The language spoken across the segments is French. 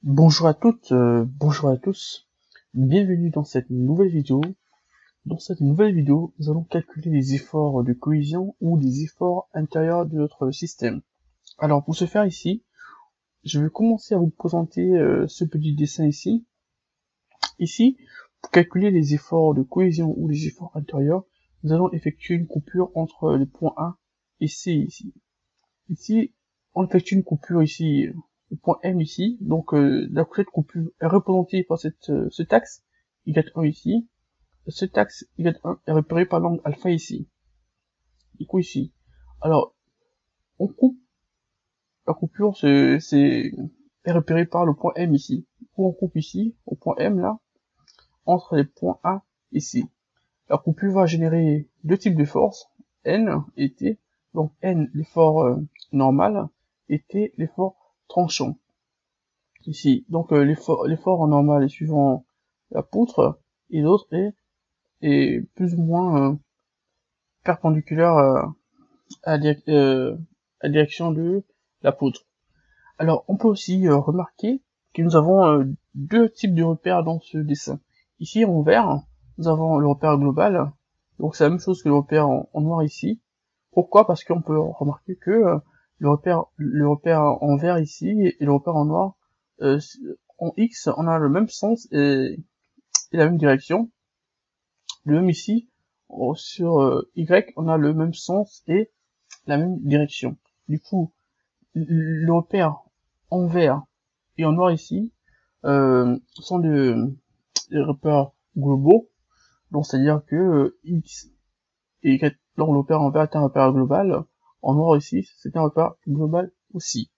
Bonjour à toutes, bonjour à tous, bienvenue dans cette nouvelle vidéo. Dans cette nouvelle vidéo, nous allons calculer les efforts de cohésion ou les efforts intérieurs de notre système. Alors pour ce faire ici, je vais commencer à vous présenter ce petit dessin ici. Ici, pour calculer les efforts de cohésion ou les efforts intérieurs, nous allons effectuer une coupure entre les points A et C ici. Ici, on effectue une coupure ici, au point M ici, donc cette coupure est représentée par cet axe Y1 ici, cet axe Y1 est repéré par l'angle alpha ici, du coup ici. Alors, on coupe, la coupure est repérée par le point M ici, du coup on coupe ici, au point M là, entre les points A et C. La coupure va générer deux types de forces, N et T, donc N l'effort normal, et T l'effort tranchant. Ici, donc l'effort normal est suivant la poutre, et l'autre est plus ou moins perpendiculaire à la direction de la poutre. Alors, on peut aussi remarquer que nous avons deux types de repères dans ce dessin. Ici, en vert, nous avons le repère global, donc c'est la même chose que le repère en noir ici. Pourquoi? Parce qu'on peut remarquer que le repère en vert ici et le repère en noir, en X, on a le même sens et la même direction. Le même ici, sur Y, on a le même sens et la même direction. Du coup, le repère en vert et en noir ici sont des repères globaux, donc c'est-à-dire que X et Y, donc le repère en vert est un repère global, en noir ici, c'est un repère global aussi.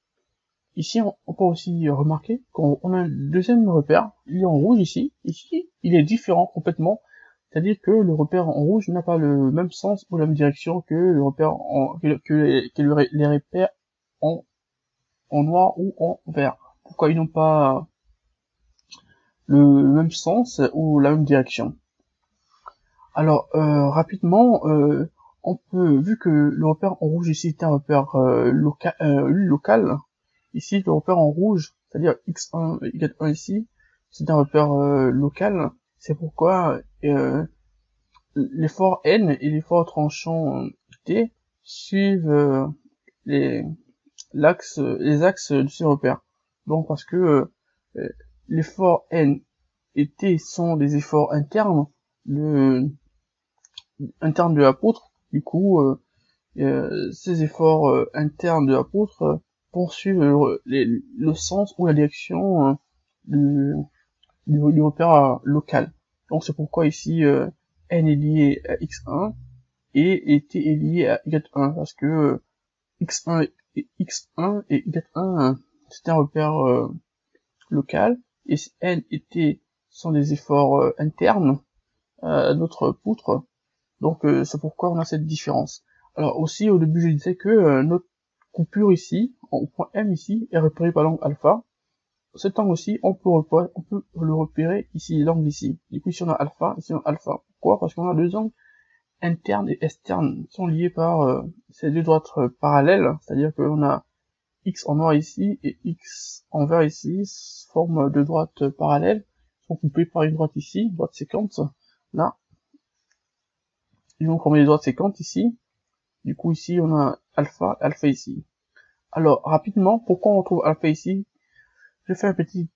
Ici, on peut aussi remarquer qu'on a un deuxième repère, il est en rouge ici, il est différent complètement, c'est-à-dire que le repère en rouge n'a pas le même sens ou la même direction que le repère les repères en noir ou en vert. Pourquoi ils n'ont pas le même sens ou la même direction? Alors, rapidement, on peut, vu que le repère en rouge ici est un repère local, ici le repère en rouge, c'est-à-dire x1 et y1 ici, c'est un repère local, c'est pourquoi l'effort n et l'effort tranchant t suivent les axes de ces repères. Donc parce que l'effort n et t sont des efforts internes de la poutre, du coup ces efforts internes de la poutre poursuivent le sens ou la direction du repère local. Donc c'est pourquoi ici n est lié à x1 et t est lié à y1, parce que x1 et y1 c'est un repère local, et n et t sont des efforts internes à notre poutre, donc c'est pourquoi on a cette différence. Alors aussi au début je disais que notre coupure ici, au point M ici, est repérée par l'angle alpha. Cet angle aussi, on peut le repérer ici, l'angle ici. Du coup ici on a alpha, ici on a alpha. Pourquoi? Parce qu'on a deux angles internes et externes qui sont liés par ces deux droites parallèles, c'est-à-dire qu'on a x en noir ici et x en vert ici, forment deux droites parallèles, sont coupées par une droite ici, droite séquente, là. Ils vont former des droites séquentes ici. Du coup ici on a alpha ici. Alors rapidement, pourquoi on trouve alpha ici? Je fais un petit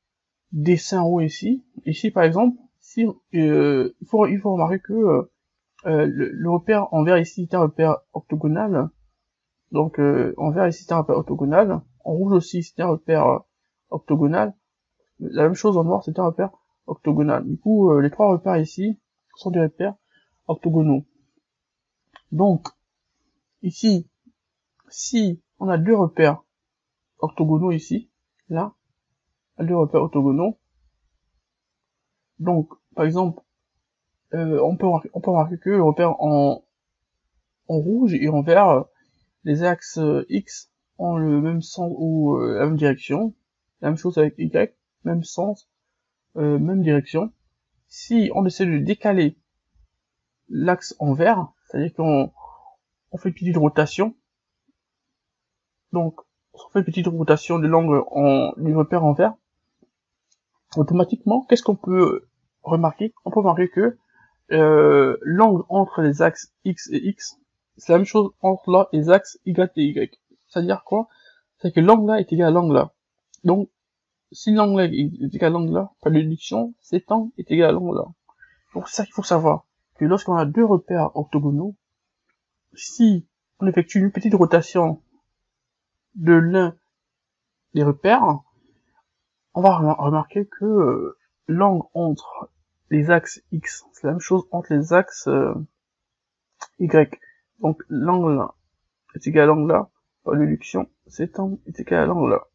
dessin en haut ici. Ici par exemple, si il faut remarquer que le repère en vert ici est un repère octogonal. Donc en vert ici c'est un repère octogonal. En rouge aussi c'est un repère octogonal. La même chose en noir c'est un repère octogonal. Du coup les trois repères ici sont des repères octogonaux. Donc ici, si on a deux repères orthogonaux ici, là, deux repères orthogonaux, donc par exemple on peut remarquer que le repère en rouge et en vert, les axes X ont le même sens ou la même direction, la même chose avec Y, même sens, même direction. Si on essaie de décaler l'axe en vert, c'est-à-dire qu'on fait une petite rotation, donc on fait une petite rotation de l'angle du repère en vert, automatiquement, qu'est-ce qu'on peut remarquer? On peut remarquer que l'angle entre les axes X et X, c'est la même chose entre les axes Y et Y. C'est-à-dire quoi? C'est que l'angle là est égal à l'angle là. Donc, si l'angle là est égal à l'angle là, par déduction, cet angle est égal à l'angle là. Donc, c'est ça qu'il faut savoir. Que lorsqu'on a deux repères orthogonaux, si on effectue une petite rotation de l'un des repères, on va remarquer que l'angle entre les axes X, c'est la même chose entre les axes Y. Donc, l'angle là est égal à l'angle là, par déduction, cet angle est égal à l'angle là.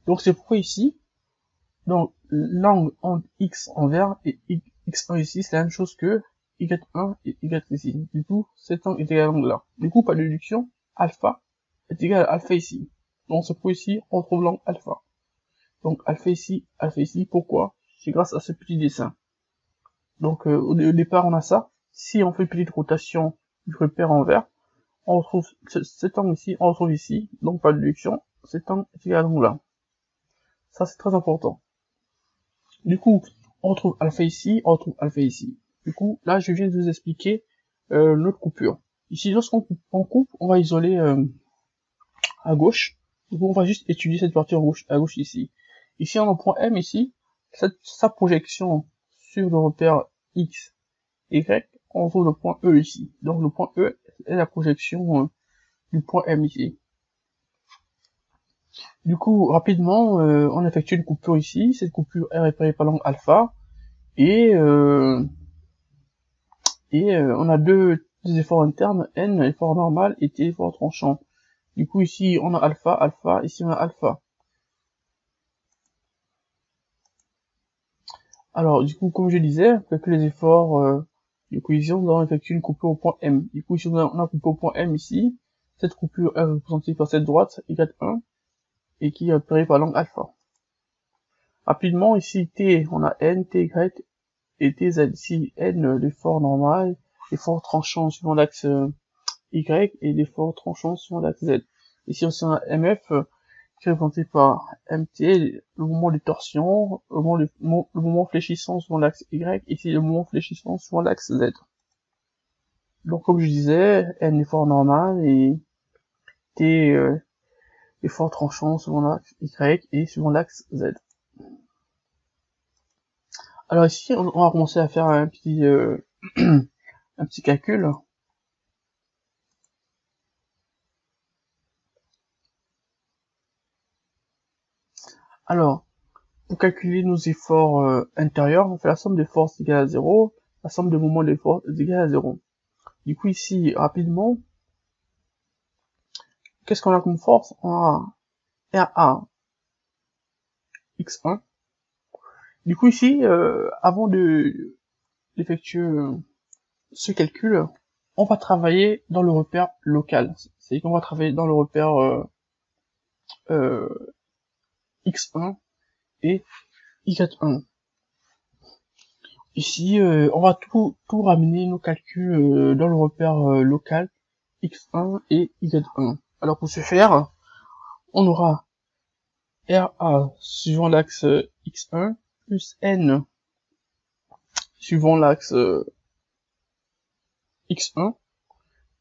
Donc, c'est pourquoi ici, donc, l'angle entre X en vert et X1 ici, c'est la même chose que Y1 et Y ici. Du coup, cet angle est égal à l'angle là. Du coup, par déduction, alpha est égal à alpha ici. Donc, c'est pourquoi ici, on trouve l'angle alpha. Donc, alpha ici, pourquoi? C'est grâce à ce petit dessin. Donc, au départ, on a ça. Si on fait une petite rotation du repère en vert, on retrouve cet angle ici, on retrouve ici. Donc, par déduction, cet angle est égal à l'angle là. Ça, c'est très important. Du coup, on retrouve alpha ici, on retrouve alpha ici. Du coup, là, je viens de vous expliquer notre coupure. Ici, lorsqu'on coupe, on va isoler à gauche. Du coup, on va juste étudier cette partie à gauche ici. Ici, on a le point M ici. Sa projection sur le repère X, Y, on trouve le point E ici. Donc, le point E est la projection du point M ici. Du coup, rapidement, on effectue une coupure ici. Cette coupure est repérée par l'angle alpha. Et on a deux efforts internes, N, effort normal, et T, effort tranchant. Du coup, ici, on a alpha, ici, on a alpha. Alors, du coup, comme je disais, avec les efforts de cohésion, nous allons effectuer une coupure au point M. Du coup, ici, on a coupé au point M ici. Cette coupure est représentée par cette droite, Y1, et qui est repérée par l'angle alpha. Rapidement, ici, T, on a N, Ty, et TZ. Ici, N, l'effort normal, l'effort tranchant suivant l'axe Y, et l'effort tranchant suivant l'axe Z. Ici aussi, on a MF, qui est représenté par MT, le moment de torsion, le moment fléchissant suivant l'axe Y, ici le moment fléchissant suivant l'axe Z. Donc comme je disais, N effort normal et T effort tranchant suivant l'axe Y et suivant l'axe Z. Alors ici, on va commencer à faire un petit un petit calcul. Alors, pour calculer nos efforts intérieurs, on fait la somme des forces égale à 0, la somme des moments des forces est égale à 0. Du coup, ici, rapidement, qu'est-ce qu'on a comme force? On a RA X1. Du coup, ici, avant d'effectuer ce calcul, on va travailler dans le repère local. C'est-à-dire qu'on va travailler dans le repère X1 et Y1. Ici, on va tout ramener nos calculs dans le repère local X1 et Y1. Alors pour ce faire, on aura RA suivant l'axe X1 plus N suivant l'axe X1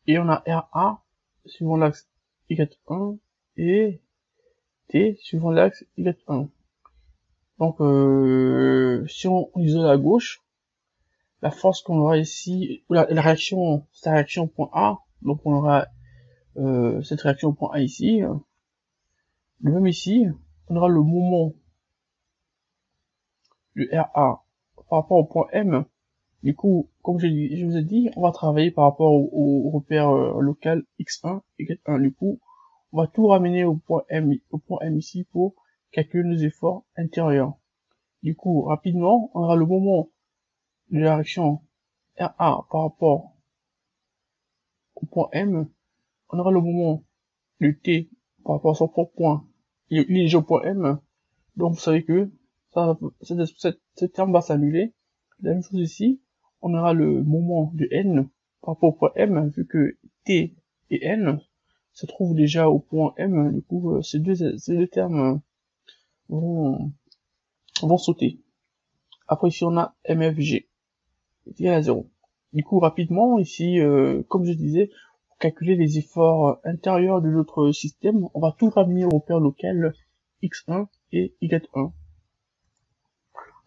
et on a RA suivant l'axe Y1 et T suivant l'axe Y1. Donc si on isole à gauche, la force qu'on aura ici, la réaction, c'est la réaction au point A, donc on aura cette réaction au point A ici. De même ici, on aura le moment du RA par rapport au point M. Du coup, comme je vous ai dit, on va travailler par rapport au repère local X1 et Y1. Du coup, on va tout ramener au point M ici pour calculer nos efforts intérieurs. Du coup, rapidement, on aura le moment de la réaction RA par rapport au point M. On aura le moment de T par rapport à son propre point. Il est déjà au point M. Donc, vous savez que ce terme va s'annuler. La même chose ici. On aura le moment de N par rapport au point M, vu que T et N se trouvent déjà au point M. Du coup, ces deux termes vont vont sauter. Après ici on a MFG est égal à 0. Du coup rapidement ici, comme je disais, pour calculer les efforts intérieurs de notre système, on va tout ramener au repère local x1 et y1.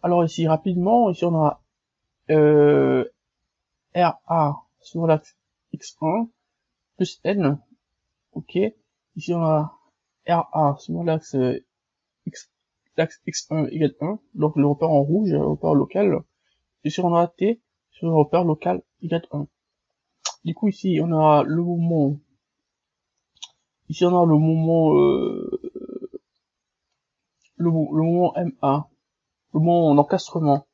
Alors ici rapidement, ici on a RA sur l'axe x1 plus n, ok. Ici on a RA sur l'axe x1 égale 1, donc le repère en rouge, le repère local. Ici on a T sur le repère local égale 1. Du coup ici on a le moment, ici on a le moment, le moment MA, le moment d'encastrement,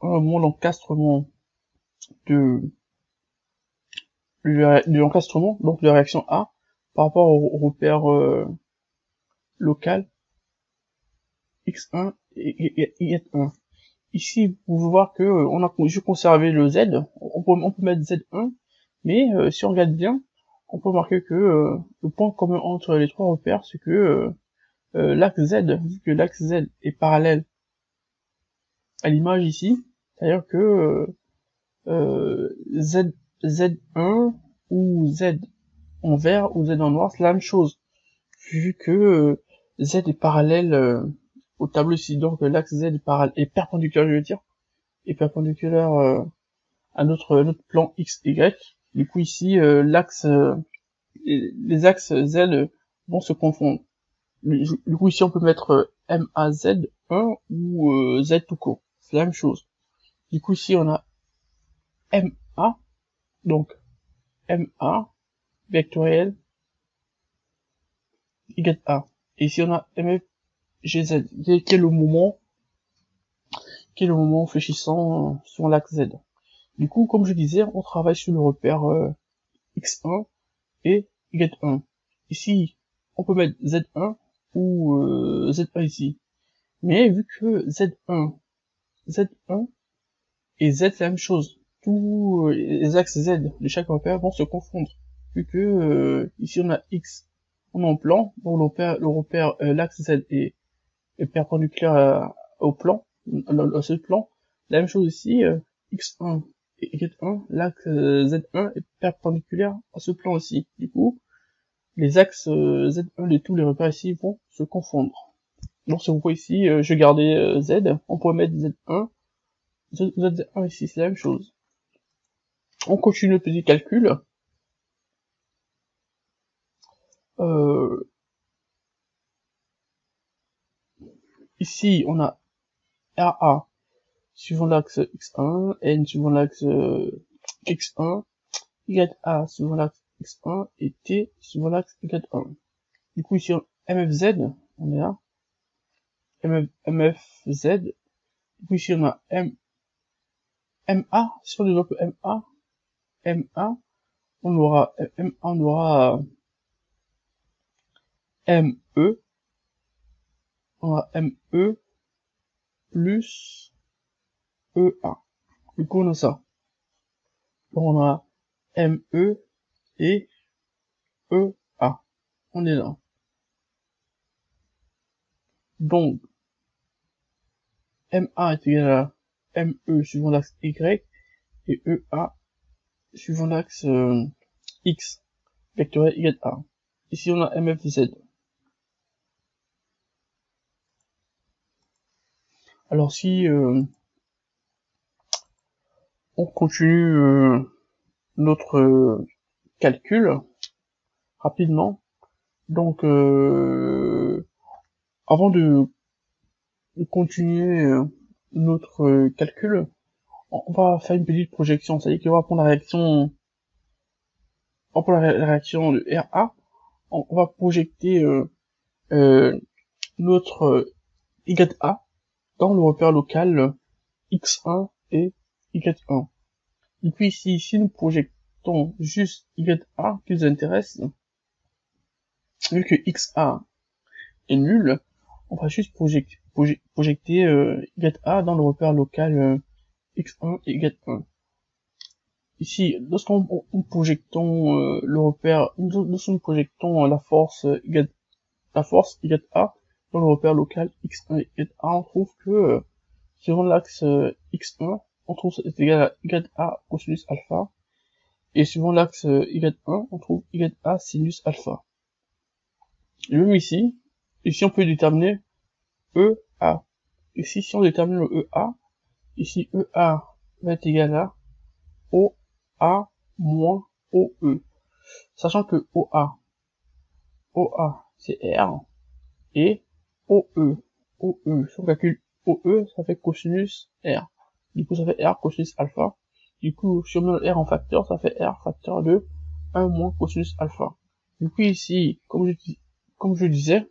le moment d'encastrement de l'encastrement, donc de la réaction A, par rapport au repère local x1 et y1. Ici, vous pouvez voir que on a juste conservé le z, on peut mettre z1, mais si on regarde bien, on peut remarquer que le point commun entre les trois repères, c'est que l'axe z, vu que l'axe z est parallèle à l'image ici, c'est-à-dire que z1 ou z en vert ou z en noir, c'est la même chose, vu que z est parallèle au tableau ici, donc l'axe z est perpendiculaire, je veux dire, est perpendiculaire à notre plan x, y. Du coup ici, l'axe, les axes z vont se confondre. Du coup ici on peut mettre MAZ1 ou Z tout court, c'est la même chose. Du coup ici on a MA, donc MA vectoriel égale A. Et ici on a MFGZ, qui est le moment fléchissant sur l'axe Z. Du coup, comme je disais, on travaille sur le repère x1 et y1. Ici, on peut mettre z1 ou z1 ici. Mais vu que z1 et z c'est la même chose, tous les axes z de chaque repère vont se confondre. Vu que ici on a x en plan, donc l'axe z est perpendiculaire au plan, à ce plan. La même chose ici, x1 et y1, l'axe z1 est perpendiculaire à ce plan aussi. Du coup, les axes z1 de tous les repères ici vont se confondre. Donc c'est pourquoi ici, je gardais z, on pourrait mettre z1, z1 ici, c'est la même chose. On continue le petit calcul. Ici, on a RA suivant l'axe x1, N suivant l'axe x1, YA suivant l'axe x1 et T suivant l'axe y1. Du coup ici MFZ, on est là, MFZ, du coup ici on a MA, si on développe MA, on aura ME, on aura ME plus EA. Du coup on a ça. Donc on a ME et EA. On est là. Donc MA est égal à ME suivant l'axe Y et EA suivant l'axe X, vectoriel égale A. Ici on a MFZ. Alors si on continue notre calcul rapidement, donc avant de continuer notre calcul, on va faire une petite projection, c'est-à-dire qu'on va prendre la réaction de RA, on va projeter notre YA dans le repère local X1 et Y1. Et puis ici, si nous projetons juste YA qui nous intéresse, vu que XA est nul, on va juste projeter YA dans le repère local X1 et Y1. Ici, lorsqu'on projetons le repère, lorsqu'on projetons la force YA, dans le repère local x1 et y1, on trouve que suivant l'axe x1, on trouve c'est égal à ya cosinus alpha, et suivant l'axe y1, on trouve ya sinus alpha. Et même ici on peut déterminer EA. Ici, si on détermine le EA, ici EA va être égal à OA moins OE. Sachant que OA c'est R, et OE, si on calcule OE, ça fait cosinus R. Du coup, ça fait R cosinus alpha. Du coup, si on met le R en facteur, ça fait R facteur de 1 moins cosinus alpha. Du coup, ici, comme je disais,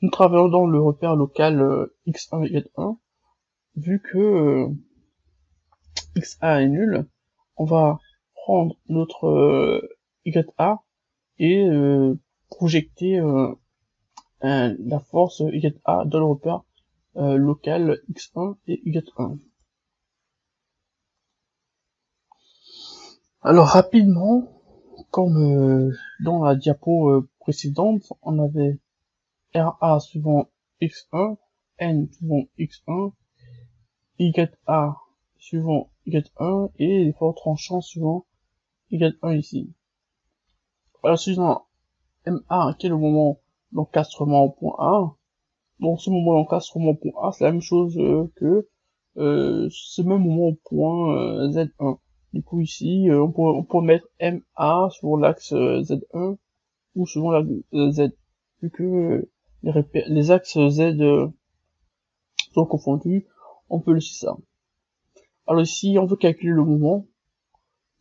nous travaillons dans le repère local x1 et y1. Vu que xa est nul, on va prendre notre ya et projeter la force ya dans le repère local x1 et y1. Alors rapidement, comme dans la diapo précédente, on avait RA suivant x1, N suivant x1, YA suivant Y1 et l'effort tranchant suivant Y1 ici. Alors suivant MA qui est le moment d'encastrement au point A, dans ce moment d'encastrement au point A, c'est la même chose que ce même moment au point Z1. Du coup ici, on peut mettre MA sur l'axe Z1 ou suivant l'axe Z, vu que les axes Z sont confondus, on peut laisser ça. Alors ici, on veut calculer le moment.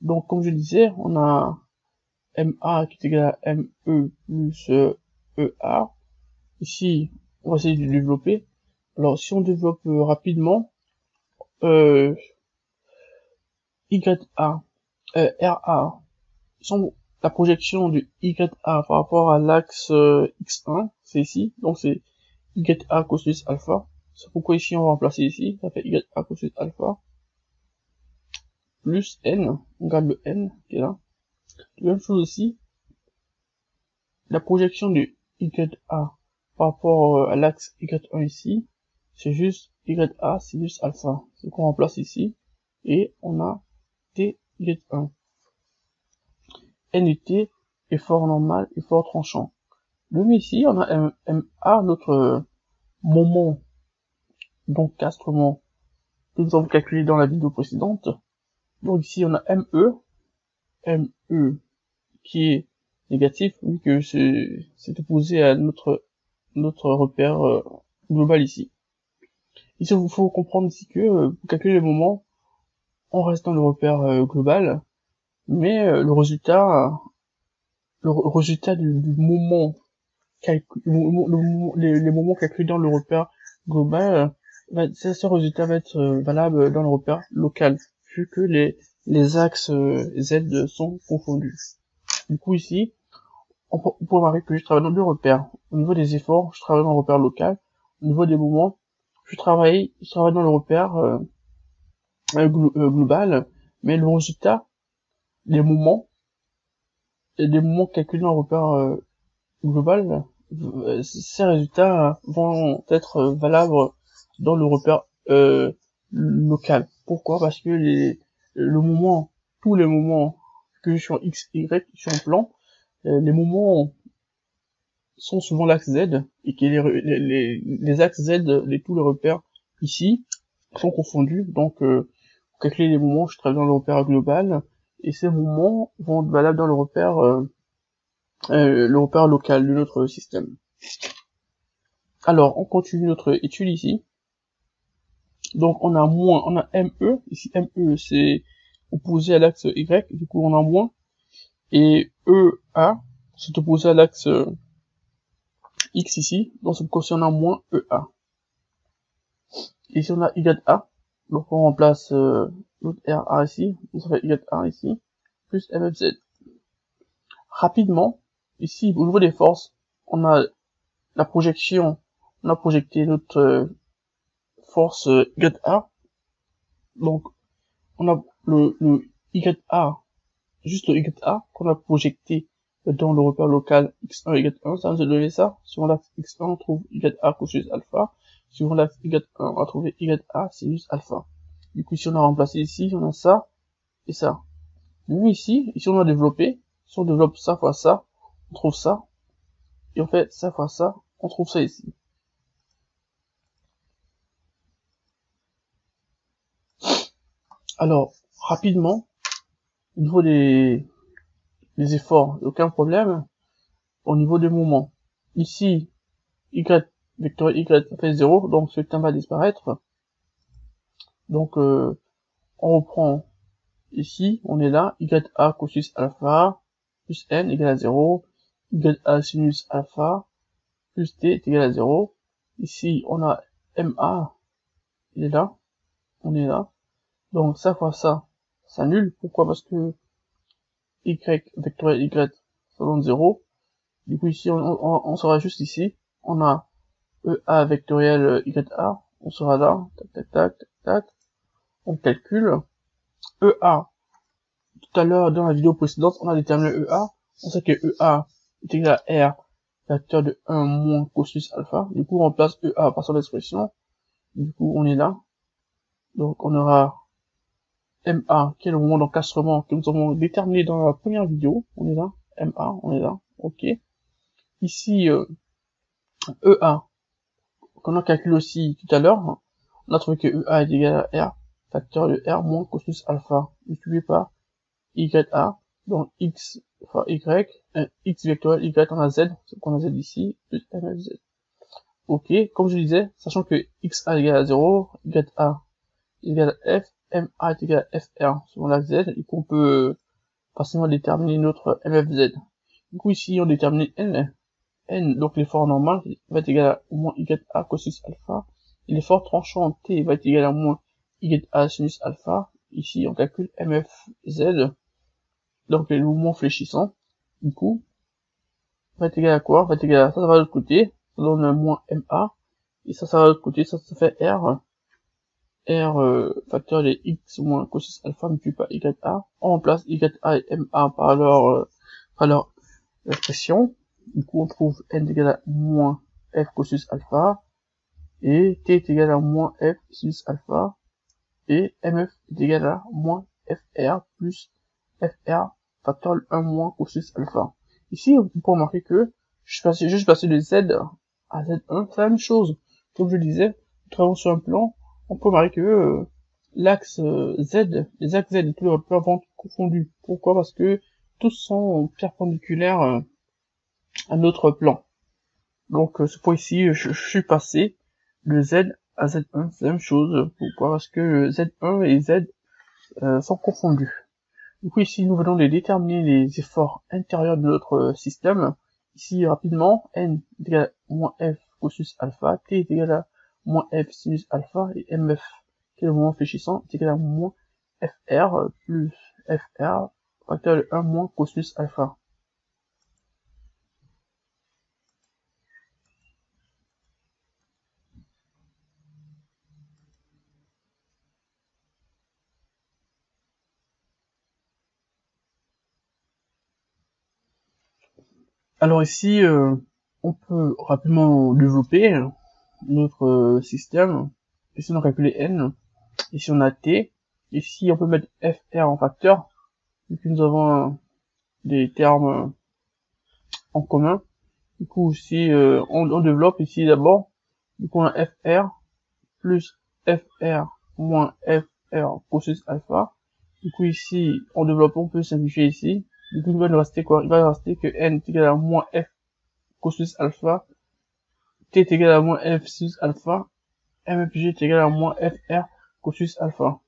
Donc, comme je disais, on a MA qui est égal à ME plus EA. Ici, on va essayer de développer. Alors, si on développe rapidement, RA, la projection de YA par rapport à l'axe X1, c'est ici. Donc, c'est YA cosinus alpha. C'est pourquoi ici, on va remplacer ici. Ça fait YA cosinus alpha. Plus N, on garde le N qui est là. La même chose aussi, la projection de YA par rapport à l'axe Y1 ici, c'est juste YA sinus alpha. C'est qu'on remplace ici, et on a TY1. N et T, effort normal, effort tranchant. Même ici, on a MA, notre moment d'encastrement que nous avons calculé dans la vidéo précédente. Donc ici, on a ME qui est négatif, vu que c'est opposé à notre repère global ici. Ici, il faut comprendre ici que pour calculer le moment, on reste dans le repère global, mais le résultat du moment les moments calculés dans le repère global, ce résultat va être valable dans le repère local, vu que les axes Z sont confondus. Du coup ici, on peut remarquer que je travaille dans deux repères. Au niveau des efforts, je travaille dans le repère local. Au niveau des moments, je travaille dans le repère global, mais le résultat, les moments calculés dans le repère global, ces résultats vont être valables dans le repère local. Pourquoi? Parce que tous les moments que je suis en X, Y, sur un plan, les moments sont souvent l'axe Z, et que les axes Z, tous les repères ici, sont confondus. Donc, pour calculer les moments, je travaille dans le repère global, et ces moments vont être valables dans le repère local de notre système. Alors, on continue notre étude ici. Donc, on a ME, ici ME c'est opposé à l'axe Y, du coup on a moins, et EA, c'est opposé à l'axe X ici, donc ça concerne un moins EA. Ici on a YA, donc on remplace l'autre RA ici, donc ça fait YA ici, plus MFZ. Rapidement, ici au niveau des forces, on a la projection, on a projeté notre force YA, donc on a le YA, juste le YA qu'on a projeté dans le repère local x1 égale 1, ça nous a donné ça. Sur l'axe x1, on trouve y a cosinus alpha. Sur l'axe y1, on va trouver y a sinus alpha. Du coup, ici, on a remplacé ici, on a ça et ça. Même ici on a développé. Si on développe ça fois ça, on trouve ça. Et on fait ça fois ça, on trouve ça ici. Alors, rapidement, au niveau des efforts, aucun problème. Au niveau des moments, ici, y, vecteur y fait 0, donc ce terme va disparaître. Donc, on reprend ici, on est là, y a cosinus alpha, plus n égale à 0, y a sinus alpha, plus t est égal à 0. Ici, on a ma, il est là, on est là. Donc, ça fois ça s'annule. Pourquoi? Parce que y vectoriel y, ça donne 0. Du coup, ici, on sera juste ici. On a EA vectoriel YA. On sera là. Tac, tac, tac, tac, tac. On calcule. EA. Tout à l'heure, dans la vidéo précédente, on a déterminé EA. On sait que EA est égal à R, facteur de 1 moins cosinus alpha. Du coup, on remplace EA par son expression. Du coup, on est là. Donc, on aura MA, qui est le moment d'encastrement que nous avons déterminé dans la première vidéo. On est là. MA, on est là. OK. Ici, EA, qu'on a calculé aussi tout à l'heure, on a trouvé que EA est égal à R, facteur de R moins cosinus alpha, multiplié par YA, donc X fois Y, X vectoriel Y on a Z, c'est qu'on a Z ici, plus MFZ. Ok, comme je disais, sachant que XA est égal à 0, YA est égal à F, MA est égal à FR, selon l'axe Z, et qu'on peut facilement déterminer notre MFZ. Du coup ici on détermine N, donc l'effort normal va être égal à moins YA cosinus alpha, et l'effort tranchant T va être égal à moins YA sinus alpha. Ici, on calcule MFZ, donc le mouvement fléchissant, du coup, va être égal à quoi? Va être égal à ça, ça va de l'autre côté, ça donne moins MA, et ça va de l'autre côté, ça fait R, facteur de X moins cosinus alpha multiplié par YA. On remplace YA et MA par leur expression. Du coup, on trouve n est égal à moins f cosinus alpha, et t est égal à moins f sinus alpha, et mf est égal à moins fr plus fr facteur 1 moins cosinus alpha. Ici, on peut remarquer que je suis passé de z à z1, c'est la même chose. Comme je disais, nous travaillons sur un plan, on peut remarquer que l'axe z, les axes z et tous les repères vont être confondus. Pourquoi? Parce que tous sont perpendiculaires à notre plan. Donc ce point ici, je suis passé de Z à Z1, c'est la même chose. Pourquoi? Parce que Z1 et Z sont confondus. Du coup ici, nous venons de déterminer les efforts intérieurs de notre système. Ici, rapidement, N est égal à moins F cosinus alpha, T est égal à moins F sinus alpha, et MF, qui est le moment fléchissant, est égal à moins FR plus FR, facteur de 1 moins cosinus alpha. Alors ici, on peut rapidement développer notre système. Ici, on a calculé n. Ici, on a t. Ici, on peut mettre fr en facteur, vu que nous avons des termes en commun. Du coup, ici, on développe ici d'abord. Du coup, on a fr plus fr moins fr cosinus alpha. Du coup, ici, en développant, on peut simplifier ici. Du coup, il va nous rester quoi? Il va nous rester que n est égal à moins f cosinus alpha, t est égal à moins f sinus alpha, mfg est égal à moins fr cosinus alpha.